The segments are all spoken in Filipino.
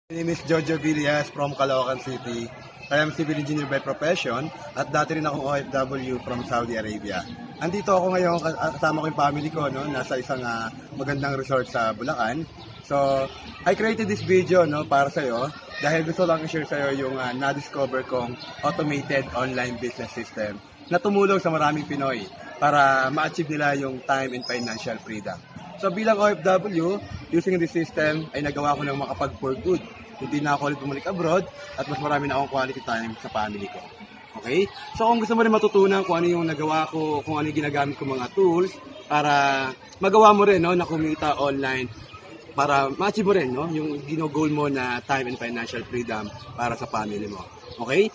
My name is Jojo Villas from Caloocan City. I am civil engineer by profession at dati rin akong OFW from Saudi Arabia. Andito ako ngayon kasama ko yung family ko, no? Nasa isang magandang resort sa Bulacan. So, I created this video, no, para sa'yo dahil gusto lang i-share sa'yo yung na-discover kong automated online business system na tumulong sa maraming Pinoy para ma-achieve nila yung time and financial freedom. So bilang OFW, using this system ay nagawa ko ng makapag-for good. Hindi na ako ulit bumalik abroad at mas marami na akong quality time sa family ko. Okay? So kung gusto mo rin matutunan kung ano yung nagawa ko, kung ano yung ginagamit ko mga tools para magawa mo rin, no, na kumita online para ma-achieve mo rin, no, yung gino-goal mo na time and financial freedom para sa family mo. Okay?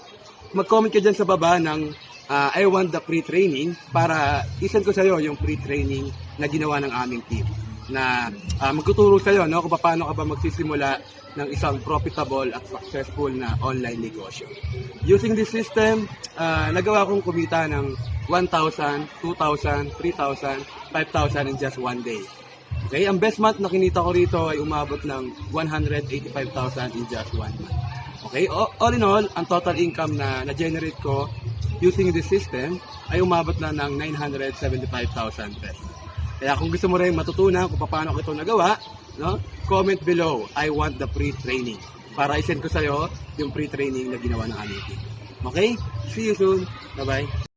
Mag-comment ka dyan sa baba ng I want the pre-training para isend ko sa iyo yung pre-training na ginawa ng aming team na magtuturo sa iyo, no, kung paano ka ba magsisimula ng isang profitable at successful na online negosyo. Using this system, nagawa kong kumita ng 1,000, 2,000, 3,000, 5,000 in just one day. Okay, ang best month na kinita ko rito ay umabot ng 185,000 in just one month. Okay, all in all, ang total income na na-generate ko using this system ay umabot na ng 975,000 pesos. Kaya kung gusto mo rin matutunan kung paano ko ito nagawa, no, comment below, I want the pre-training. Para isend ko sa iyo yung pre-training na ginawa ng aming team. Okay? See you soon. Bye-bye.